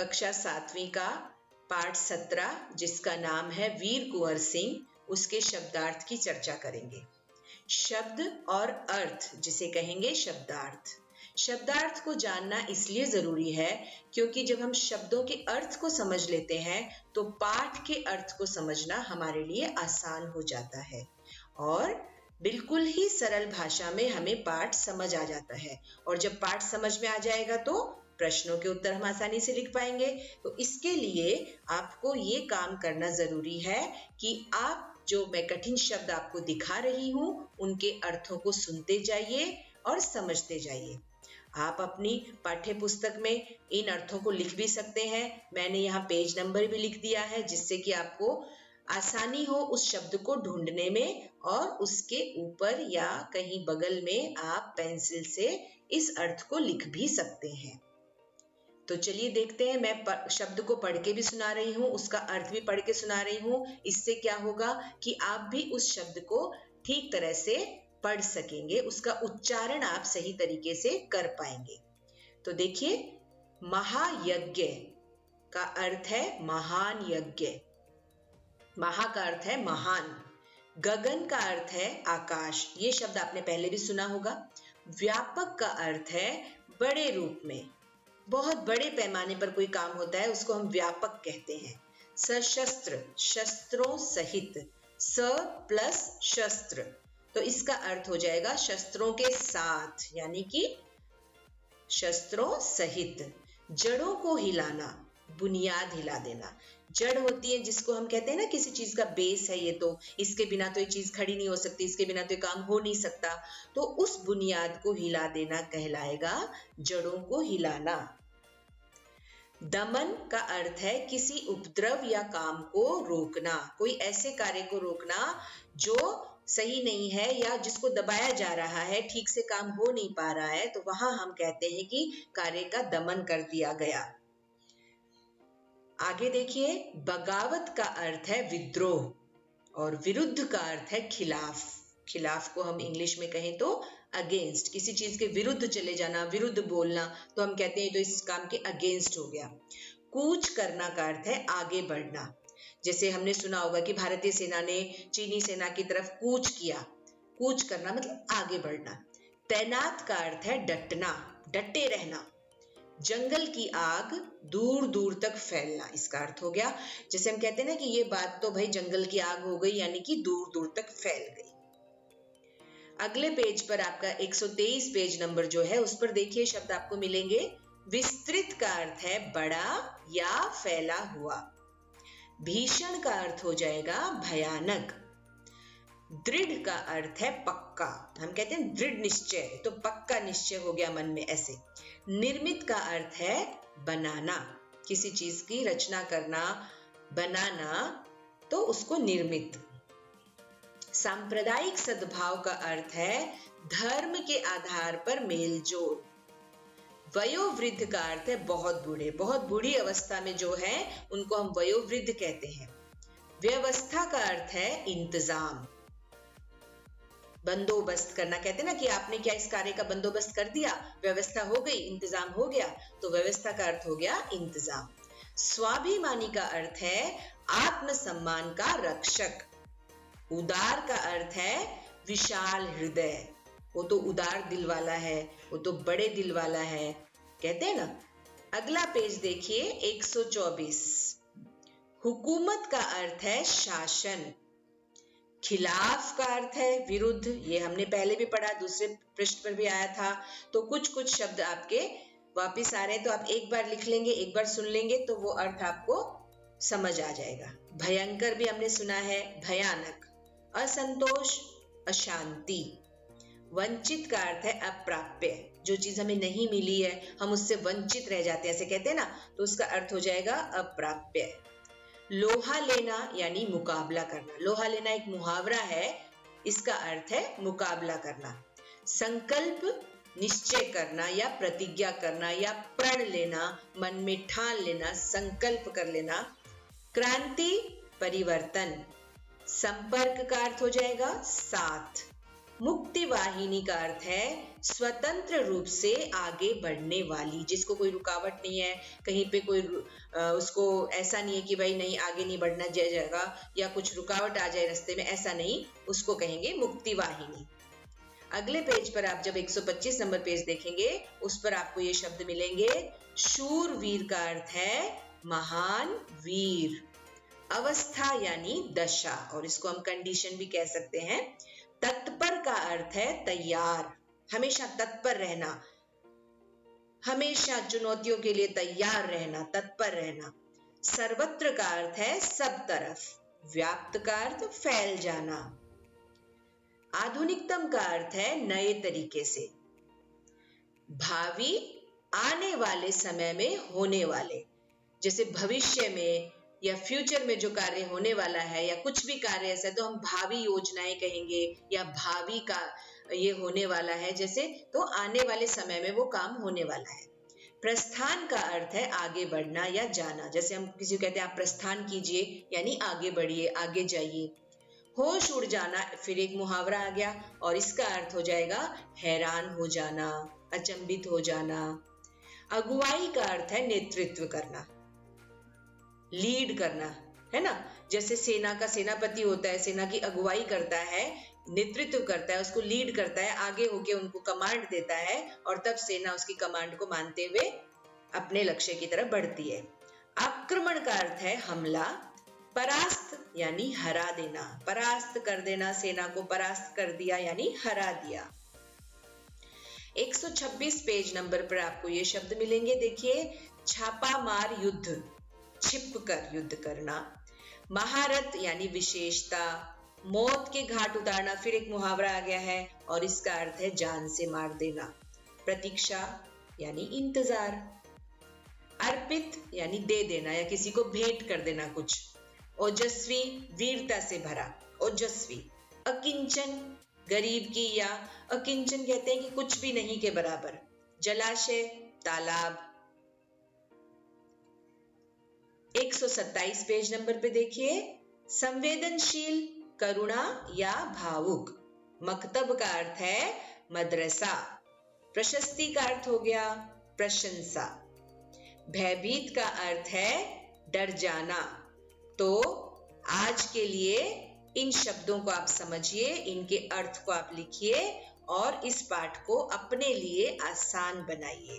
कक्षा 7वीं का पाठ 17 जिसका नाम है वीर कुंवर सिंह, उसके शब्दार्थ की चर्चा करेंगे। शब्द और अर्थ जिसे कहेंगे शब्दार्थ। शब्दार्थ को जानना इसलिए जरूरी है क्योंकि जब हम शब्दों के अर्थ को समझ लेते हैं तो पाठ के अर्थ को समझना हमारे लिए आसान हो जाता है और बिल्कुल ही सरल भाषा में हमें पाठ समझ आ जाता है। और जब पाठ समझ में आ जाएगा तो प्रश्नों के उत्तर हम आसानी से लिख पाएंगे। तो इसके लिए आपको ये काम करना जरूरी है कि आप जो मैं कठिन शब्द आपको दिखा रही हूं उनके अर्थों को सुनते जाइए और समझते जाइए। आप अपनी पाठ्य पुस्तक में इन अर्थों को लिख भी सकते हैं। मैंने यहाँ पेज नंबर भी लिख दिया है जिससे कि आपको आसानी हो उस शब्द को ढूंढने में और उसके ऊपर या कहीं बगल में आप पेंसिल से इस अर्थ को लिख भी सकते हैं। तो चलिए देखते हैं, मैं शब्द को पढ़ के भी सुना रही हूँ, उसका अर्थ भी पढ़ के सुना रही हूँ। इससे क्या होगा कि आप भी उस शब्द को ठीक तरह से पढ़ सकेंगे, उसका उच्चारण आप सही तरीके से कर पाएंगे। तो देखिए, महायज्ञ का अर्थ है महान यज्ञ। महा का अर्थ है महान, गगन का अर्थ है आकाश, ये शब्द आपने पहले भी सुना होगा। व्यापक का अर्थ है बड़े रूप में, बहुत बड़े पैमाने पर कोई काम होता है उसको हम व्यापक कहते हैं। सशस्त्र, शस्त्रों सहित, स प्लस शस्त्र, तो इसका अर्थ हो जाएगा शस्त्रों के साथ, यानी कि शस्त्रों सहित। जड़ों को हिलाना, बुनियाद हिला देना। जड़ होती है जिसको हम कहते हैं ना किसी चीज का बेस है, ये तो इसके बिना तो ये चीज खड़ी नहीं हो सकती, इसके बिना तो ये काम हो नहीं सकता, तो उस बुनियाद को हिला देना कहलाएगा जड़ों को हिलाना। दमन का अर्थ है किसी उपद्रव या काम को रोकना, कोई ऐसे कार्य को रोकना जो सही नहीं है या जिसको दबाया जा रहा है, ठीक से काम हो नहीं पा रहा है, तो वहां हम कहते हैं कि कार्य का दमन कर दिया गया। आगे देखिए, बगावत का अर्थ है विद्रोह और विरुद्ध का अर्थ है खिलाफ। खिलाफ को हम इंग्लिश में कहें तो अगेंस्ट, किसी चीज के विरुद्ध चले जाना, विरुद्ध बोलना, तो हम कहते हैं तो इस काम के अगेंस्ट हो गया। कूच करना का अर्थ है आगे बढ़ना। जैसे हमने सुना होगा कि भारतीय सेना ने चीनी सेना की तरफ कूच किया। कूच करना मतलब आगे बढ़ना। तैनात का अर्थ है डटना, डटे रहना। जंगल की आग दूर दूर तक फैलना, इसका अर्थ हो गया, जैसे हम कहते हैं ना कि ये बात तो भाई जंगल की आग हो गई, यानी कि दूर दूर तक फैल गई। अगले पेज पर आपका 123 पेज नंबर जो है उस पर देखिए शब्द आपको मिलेंगे। विस्तृत का अर्थ है बड़ा या फैला हुआ। भीषण का अर्थ हो जाएगा भयानक। दृढ़ का अर्थ है पक्का, हम कहते हैं दृढ़ निश्चय, तो पक्का निश्चय हो गया मन में, ऐसे। निर्मित का अर्थ है बनाना, किसी चीज की रचना करना, बनाना, तो उसको निर्मित। सांप्रदायिक सद्भाव का अर्थ है धर्म के आधार पर मेलजोल। वयोवृद्ध का अर्थ है बहुत बूढ़े, बहुत बूढ़ी अवस्था में जो है उनको हम वयोवृद्ध कहते हैं। व्यवस्था का अर्थ है इंतजाम, बंदोबस्त करना, कहते हैं ना कि आपने क्या इस कार्य का बंदोबस्त कर दिया, व्यवस्था हो गई, इंतजाम हो गया, तो व्यवस्था का अर्थ हो गया इंतजाम। स्वाभिमानी का अर्थ है आत्मसम्मान का रक्षक। उदार का अर्थ है विशाल हृदय, वो तो उदार दिल वाला है, वो तो बड़े दिल वाला है, कहते हैं ना। अगला पेज देखिए 124। हुकूमत का अर्थ है शासन। खिलाफ का अर्थ है विरुद्ध, ये हमने पहले भी पढ़ा, दूसरे पृष्ठ पर भी आया था। तो कुछ शब्द आपके वापिस आ रहे हैं, तो आप एक बार लिख लेंगे, एक बार सुन लेंगे तो वो अर्थ आपको समझ आ जाएगा। भयंकर भी हमने सुना है, भयानक। असंतोष, अशांति। वंचित का अर्थ है अप्राप्य, जो चीज हमें नहीं मिली है, हम उससे वंचित रह जाते हैं, ऐसे कहते हैं ना, तो उसका अर्थ हो जाएगा अप्राप्य। लोहा लेना यानी मुकाबला करना, लोहा लेना एक मुहावरा है, इसका अर्थ है मुकाबला करना। संकल्प, निश्चय करना या प्रतिज्ञा करना या प्रण लेना, मन में ठान लेना, संकल्प कर लेना। क्रांति, परिवर्तन। संपर्क का अर्थ हो जाएगा साथ। मुक्ति वाहिनी का अर्थ है स्वतंत्र रूप से आगे बढ़ने वाली, जिसको कोई रुकावट नहीं है, कहीं पे कोई उसको ऐसा नहीं है कि भाई नहीं आगे नहीं बढ़ना जाएगा या कुछ रुकावट आ जाए रास्ते में, ऐसा नहीं, उसको कहेंगे मुक्ति वाहिनी। अगले पेज पर आप जब 125 नंबर पेज देखेंगे उस पर आपको ये शब्द मिलेंगे। शूरवीर का अर्थ है महान वीर। अवस्था यानी दशा, और इसको हम कंडीशन भी कह सकते हैं। तत्पर का अर्थ है तैयार, हमेशा तत्पर रहना, हमेशा चुनौतियों के लिए तैयार रहना, तत्पर रहना। सर्वत्र का अर्थ है सब तरफ। व्याप्त का अर्थ फैल जाना। आधुनिकतम का अर्थ है नए तरीके से। भावी आने वाले समय में होने वाले, जैसे भविष्य में या फ्यूचर में जो कार्य होने वाला है या कुछ भी कार्य ऐसा है तो हम भावी योजनाएं कहेंगे, या भावी का ये होने वाला है जैसे, तो आने वाले समय में वो काम होने वाला है। प्रस्थान का अर्थ है आगे बढ़ना या जाना, जैसे हम किसी को कहते हैं आप प्रस्थान कीजिए, यानी आगे बढ़िए, आगे जाइए। होश उड़ जाना फिर एक मुहावरा आ गया और इसका अर्थ हो जाएगा हैरान हो जाना, अचंभित हो जाना। अगुवाई का अर्थ है नेतृत्व करना, लीड करना, है ना। जैसे सेना का सेनापति होता है, सेना की अगुवाई करता है, नेतृत्व करता है, उसको लीड करता है, आगे होके उनको कमांड देता है और तब सेना उसकी कमांड को मानते हुए अपने लक्ष्य की तरफ बढ़ती है। आक्रमण का अर्थ है हमला। परास्त यानी हरा देना, परास्त कर देना, सेना को परास्त कर दिया यानी हरा दिया। 126 पेज नंबर पर आपको ये शब्द मिलेंगे, देखिए। छापामार युद्ध, छिपकर युद्ध करना। महारथ यानी विशेषता। मौत के घाट उतारना फिर एक मुहावरा आ गया है और इसका अर्थ है जान से मार देना। प्रतीक्षा यानी इंतजार। अर्पित यानी दे देना या किसी को भेंट कर देना कुछ। ओजस्वी वीरता से भरा, ओजस्वी। अकिंचन गरीब की, या अकिंचन कहते हैं कि कुछ भी नहीं के बराबर। जलाशय तालाब। 127 पेज नंबर पे देखिए। संवेदनशील, करुणा या भावुक। मकतब का अर्थ है मदरसा। प्रशस्ति का अर्थ हो गया प्रशंसा। भयभीत का अर्थ है डर जाना। तो आज के लिए इन शब्दों को आप समझिए, इनके अर्थ को आप लिखिए और इस पाठ को अपने लिए आसान बनाइए।